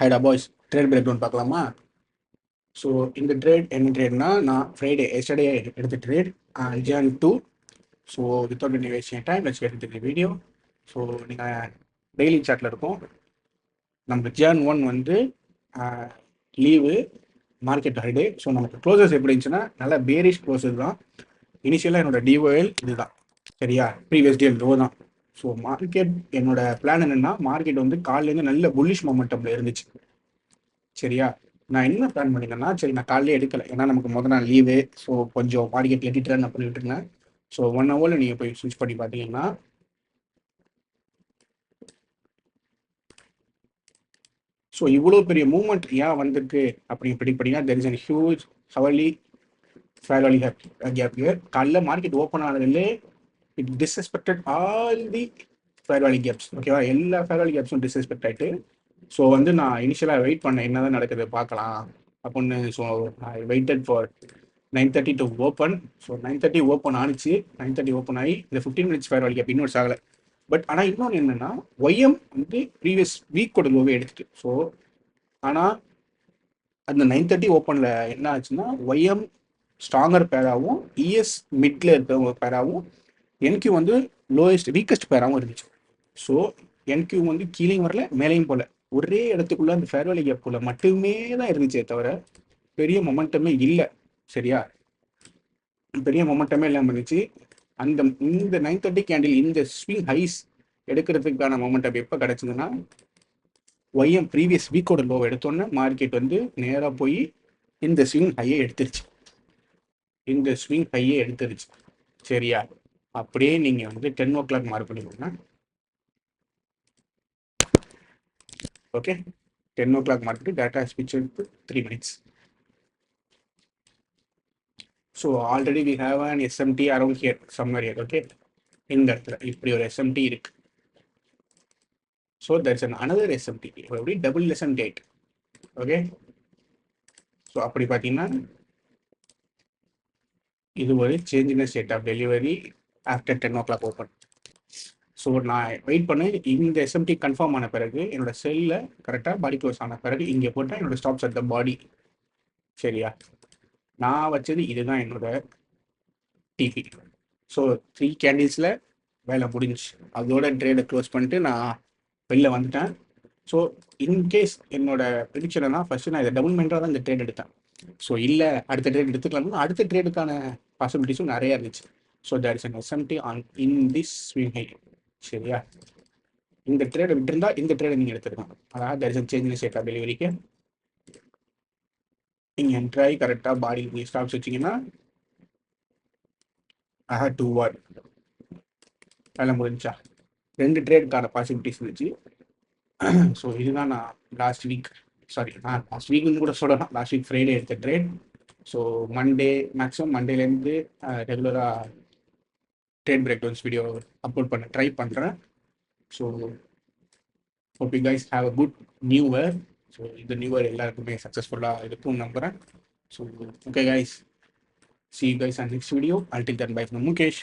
ஹைடா boys, trade break down பார்க்கலாமா? So இந்த trade என்ன ட்ரேட்னா, நான் ஃப்ரைடே எஸ்டர்டே எடுத்த trade John 2. So without any wasting time let's get into the video. So நீங்கள் daily சார்ட்டில் இருக்கும். நம்ம ஜான் 1 வந்து லீவு, மார்க்கெட் ஹாலிடே. ஸோ நமக்கு க்ளோசஸ் எப்படி இருந்துச்சுன்னா நல்லா பேரிஷ் க்ளோசஸ் தான். இனிஷியலாக என்னோட டிஓஎல் இதுதான், சரியா? ப்ரீவியஸ் டே லோ தான். ஸோ மார்க்கெட் என்னோட பிளான் என்னென்னா, மார்க்கெட் வந்து காலையிலேருந்து நல்ல புல்லிஷ் மொமெண்டமில் இருந்துச்சு, சரியா? நான் என்ன பிளான் பண்ணியிருந்தேன்னா, சரி நான் காலையிலே எடுக்கலை, ஏன்னா நமக்கு முதல் நாள் லீவு. ஸோ கொஞ்சம் மார்க்கெட் எடிட்டர் நான் பண்ணிட்டு இருந்தேன். ஸோ 1 ஹவரில் நீங்கள் போய் ஸ்விட்ச் பண்ணி பார்த்தீங்கன்னா, ஸோ இவ்வளோ பெரிய மூவ்மெண்ட் ஏன் வந்திருக்கு அப்படின்னு ப்ரெடிக்ட் பண்ணிங்கன்னா, there is an huge hourly fair value gap here. காலைல மார்க்கெட் ஓப்பன் ஆனதுலே it disrespected all the fair value gaps, ஓகேவா? எல்லா ஃபேர் வேல்யூ கேப்ஸும் டிஸ்ரெஸ்பெக்ட் ஆகிட்டு, ஸோ வந்து நான் இனிஷியலாக வெயிட் பண்ணேன் என்ன தான் நடக்குது பார்க்கலாம் அப்படின்னு. So I waited for 9:30 to open. So 9:30 open ஆனிச்சு. 9:30 ஓப்பன் ஆகி இந்த 15 மினிட்ஸ் ஃபேர் வேல்யூ கேப் இன்னொரு ஆகலை. பட் ஆனால் இன்னொன்று என்னென்னா, ஒய்எம் வந்து ப்ரீவியஸ் வீக்கோட லோவே எடுத்துட்டு. ஸோ ஆனால் அந்த 9:30 ஓப்பனில் என்ன ஆச்சுன்னா, ஒய்எம் ஸ்ட்ராங்கர் பேராகவும் இஎஸ் மிட்ல இருக்கிற பேராகவும் என்கியூ வந்து லோயஸ்ட் வீக்கஸ்ட் பேராகவும் இருந்துச்சு. ஸோ என்கியூ வந்து கீழேயும் வரல மேலேயும் போல, ஒரே இடத்துக்குள்ள அந்த ஃபேர் வேல்யூ கேப்புக்குள்ள மட்டுமே தான் இருந்துச்சே தவிர பெரிய மொமெண்டமே இல்லை, சரியா? பெரிய மொமெண்டமே இல்லாமல் இருந்துச்சு. அந்த இந்த 9:30 கேண்டில் இந்த ஸ்விங் ஹைஸ் எடுக்கிறதுக்கான மொமெண்டம் எப்போ கிடச்சிதுன்னா, ஒய்எம் ப்ரீவியஸ் வீக்கோட லோ எடுத்தோன்னே மார்க்கெட் வந்து நேராக போய் இந்த ஸ்விங் ஹையை எடுத்துருச்சு. இந்த ஸ்விங் ஹையை எடுத்துருச்சு, சரியா? அப்படியே நீங்கள் வந்து 10 o'clock மார்க் பண்ணிக்கோங்க. Okay, 10 o'clock market data speech 3 minutes. So already we have an SMT around here somewhere here, okay? இந்த இடத்துல இப்படி ஒரு எஸ்எம்டி இருக்கு. So that's an another SMT, எப்படி டபுள் எஸ்எம்டி ஆயிட்டு, ஓகே? ஸோ அப்படி பார்த்தீங்கன்னா இது ஒரு change in state of delivery after 10 o'clock open. So நான் வெயிட் பண்ணேன். இந்த எஸ்எம்டி கன்ஃபார்ம் ஆன பிறகு என்னோட செல்லில் கரெக்டாக பாடி க்ளோஸ் ஆன பிறகு இங்கே போட்டால் என்னோட ஸ்டாப்ஸ் அட் த பாடி, சரியா? நான் வச்சது இதுதான் என்னோட டிபி. ஸோ 3 கேண்டில்ஸில் வேலை முடிஞ்சு, அதோட ட்ரேடை க்ளோஸ் பண்ணிட்டு நான் வெளில வந்துட்டேன். ஸோ இன்கேஸ் என்னோட ப்ரெடிக்ஷன் தான் ஃபஸ்ட்டு நான் இதை டபுள் மைண்டாக தான் இந்த ட்ரேட் எடுத்தேன். ஸோ இல்லை அடுத்த ட்ரேட் எடுத்துக்கலாம், அடுத்த ட்ரேடுக்கான பாசிபிலிட்டிஸும் நிறையா இருந்துச்சு. So there is an SMT on in this swing high, சரியா? இந்த ட்ரேடை விட்டுருந்தா இந்த ட்ரேடை நீங்கள் எடுத்துருக்கணும். அதாவது there is an change in state of டெலிவரிக்கு நீங்கள் என்ட்ராய் கரெக்டாக பாடி நீங்கள் ஸ்டாப்ஸ் வச்சிங்கன்னா ஐ ஹேட் 2 வார் வேலை முடிஞ்சா 2 ட்ரேடுக்கான பாசிபிலிட்டிஸ் இருந்துச்சு. ஸோ இதுதான் நான் லாஸ்ட் வீக் வீக்னு கூட சொல்லலாம், லாஸ்ட் வீக் ஃப்ரைடே எடுத்த ட்ரேட். ஸோ மண்டே மேக்ஸிமம் மண்டேலேருந்து ரெகுலராக trade breakdowns video upload பண்ண ட்ரை பண்ணுறேன். So hope you guys have a good new year. So இந்த நியூ இயர் எல்லாருக்குமே சக்ஸஸ்ஃபுல்லாக இருக்கும்னு நம்புகிறேன். So okay guys, see you guys on next video. Until then, bye from Mukesh.